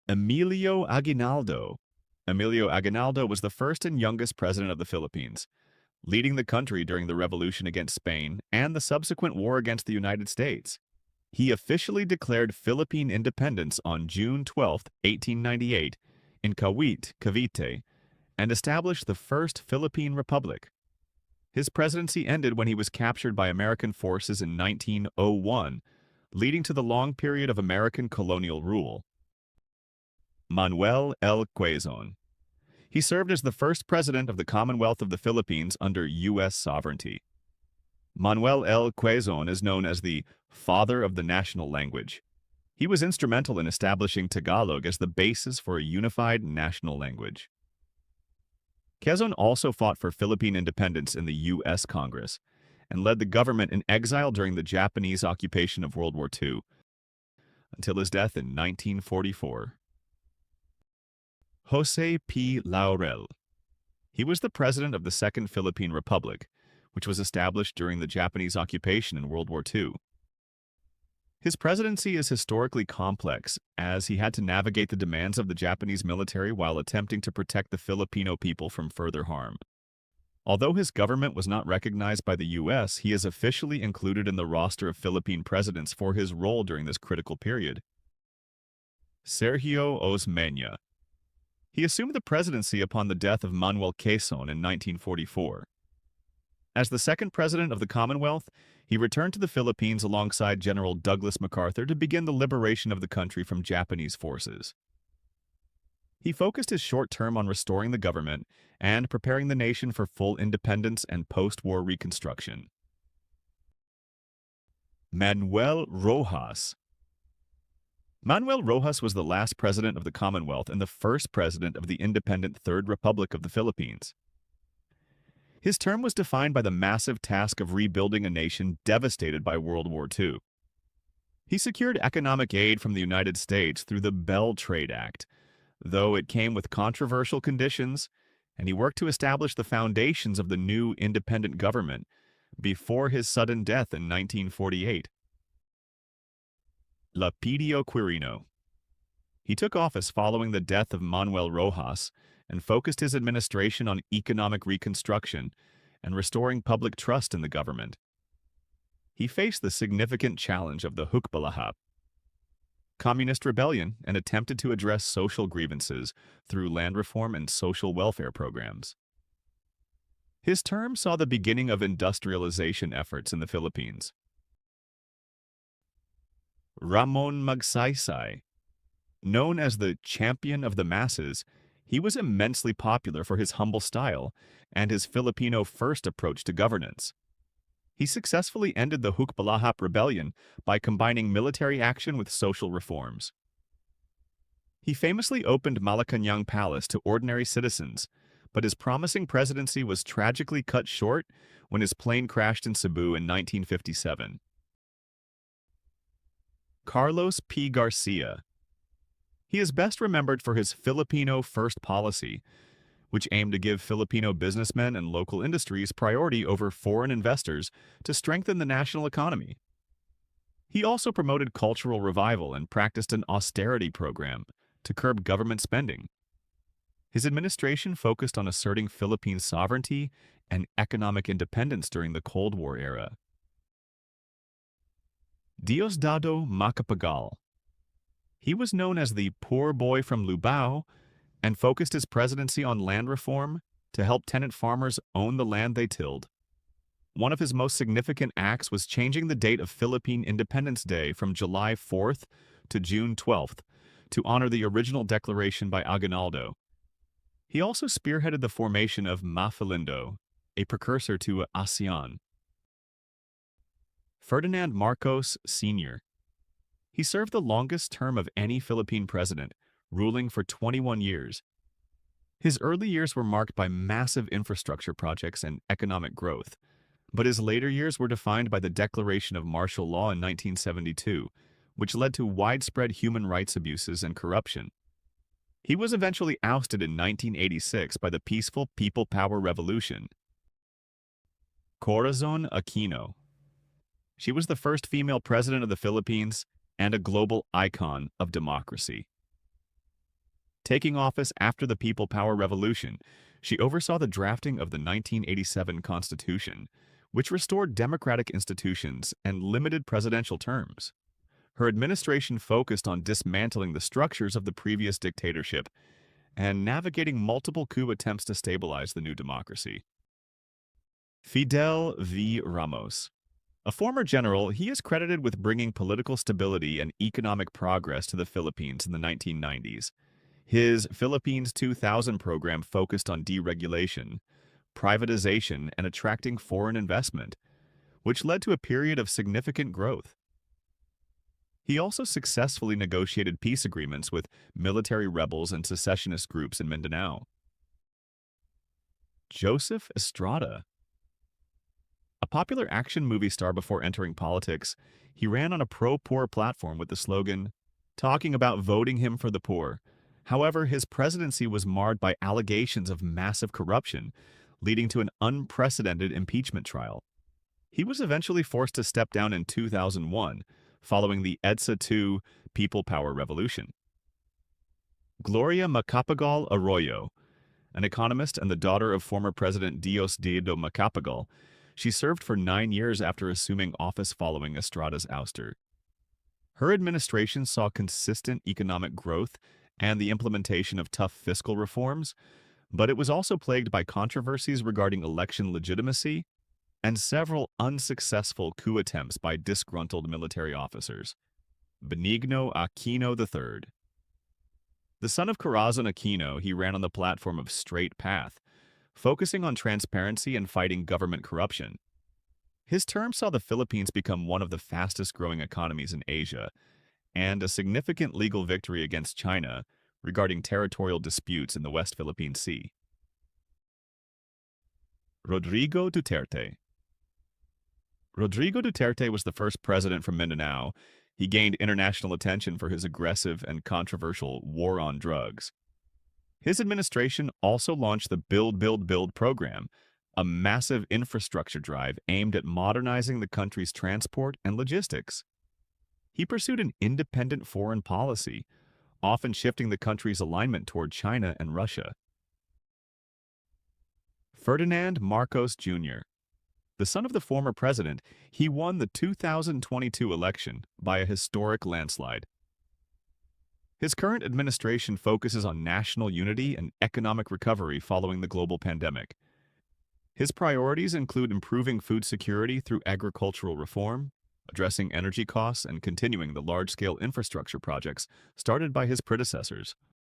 Emilio Aguinaldo. Emilio Aguinaldo was the first and youngest president of the Philippines, leading the country during the revolution against Spain and the subsequent war against the United States. He officially declared Philippine independence on June 12, 1898, in Cavite, and established the first Philippine Republic. His presidency ended when he was captured by American forces in 1901, leading to the long period of American colonial rule. Manuel L. Quezon. He served as the first president of the Commonwealth of the Philippines under U.S. sovereignty. Manuel L. Quezon is known as the father of the national language. He was instrumental in establishing Tagalog as the basis for a unified national language. Quezon also fought for Philippine independence in the U.S. Congress and led the government in exile during the Japanese occupation of World War II until his death in 1944. Jose P. Laurel. He was the president of the Second Philippine Republic, which was established during the Japanese occupation in World War II. His presidency is historically complex, as he had to navigate the demands of the Japanese military while attempting to protect the Filipino people from further harm. Although his government was not recognized by the U.S., he is officially included in the roster of Philippine presidents for his role during this critical period. Sergio Osmeña. He assumed the presidency upon the death of Manuel Quezon in 1944. As the second president of the Commonwealth, he returned to the Philippines alongside General Douglas MacArthur to begin the liberation of the country from Japanese forces. He focused his short term on restoring the government and preparing the nation for full independence and post-war reconstruction. Manuel Roxas. Manuel Roxas was the last president of the Commonwealth and the first president of the independent Third Republic of the Philippines. His term was defined by the massive task of rebuilding a nation devastated by World War II. He secured economic aid from the United States through the Bell Trade Act, though it came with controversial conditions, and he worked to establish the foundations of the new independent government before his sudden death in 1948. Elpidio Quirino. He took office following the death of Manuel Roxas and focused his administration on economic reconstruction and restoring public trust in the government. He faced the significant challenge of the Hukbalahap communist rebellion and attempted to address social grievances through land reform and social welfare programs. His term saw the beginning of industrialization efforts in the Philippines. Ramon Magsaysay. Known as the champion of the masses, he was immensely popular for his humble style and his Filipino-first approach to governance. He successfully ended the Hukbalahap rebellion by combining military action with social reforms. He famously opened Malacañang Palace to ordinary citizens, but his promising presidency was tragically cut short when his plane crashed in Cebu in 1957. Carlos P. Garcia. He is best remembered for his Filipino-first policy, which aimed to give Filipino businessmen and local industries priority over foreign investors to strengthen the national economy. He also promoted cultural revival and practiced an austerity program to curb government spending. His administration focused on asserting Philippine sovereignty and economic independence during the Cold War era. Diosdado Macapagal. He was known as the poor boy from Lubao and focused his presidency on land reform to help tenant farmers own the land they tilled. One of his most significant acts was changing the date of Philippine Independence Day from July 4th to June 12th to honor the original declaration by Aguinaldo. He also spearheaded the formation of Mafilindo, a precursor to ASEAN. Ferdinand Marcos Sr. He served the longest term of any Philippine president, ruling for 21 years. His early years were marked by massive infrastructure projects and economic growth, but his later years were defined by the declaration of martial law in 1972, which led to widespread human rights abuses and corruption. He was eventually ousted in 1986 by the peaceful People Power Revolution. Corazon Aquino. She was the first female president of the Philippines and a global icon of democracy. Taking office after the People Power Revolution, she oversaw the drafting of the 1987 Constitution, which restored democratic institutions and limited presidential terms. Her administration focused on dismantling the structures of the previous dictatorship and navigating multiple coup attempts to stabilize the new democracy. Fidel V. Ramos. A former general, he is credited with bringing political stability and economic progress to the Philippines in the 1990s. His Philippines 2000 program focused on deregulation, privatization, and attracting foreign investment, which led to a period of significant growth. He also successfully negotiated peace agreements with military rebels and secessionist groups in Mindanao. Joseph Estrada. A popular action movie star before entering politics, he ran on a pro-poor platform with the slogan, talking about voting him for the poor. However, his presidency was marred by allegations of massive corruption, leading to an unprecedented impeachment trial. He was eventually forced to step down in 2001, following the EDSA II People Power Revolution. Gloria Macapagal Arroyo. An economist and the daughter of former President Diosdado Macapagal, she served for 9 years after assuming office following Estrada's ouster. Her administration saw consistent economic growth and the implementation of tough fiscal reforms, but it was also plagued by controversies regarding election legitimacy and several unsuccessful coup attempts by disgruntled military officers. Benigno Aquino III. The son of Corazon Aquino, he ran on the platform of Straight Path, focusing on transparency and fighting government corruption. His term saw the Philippines become one of the fastest-growing economies in Asia, and a significant legal victory against China regarding territorial disputes in the West Philippine Sea. Rodrigo Duterte. Rodrigo Duterte was the first president from Mindanao. He gained international attention for his aggressive and controversial war on drugs. His administration also launched the Build, Build, Build program, a massive infrastructure drive aimed at modernizing the country's transport and logistics. He pursued an independent foreign policy, often shifting the country's alignment toward China and Russia. Ferdinand Marcos Jr. The son of the former president, he won the 2022 election by a historic landslide. His current administration focuses on national unity and economic recovery following the global pandemic. His priorities include improving food security through agricultural reform, addressing energy costs, and continuing the large-scale infrastructure projects started by his predecessors.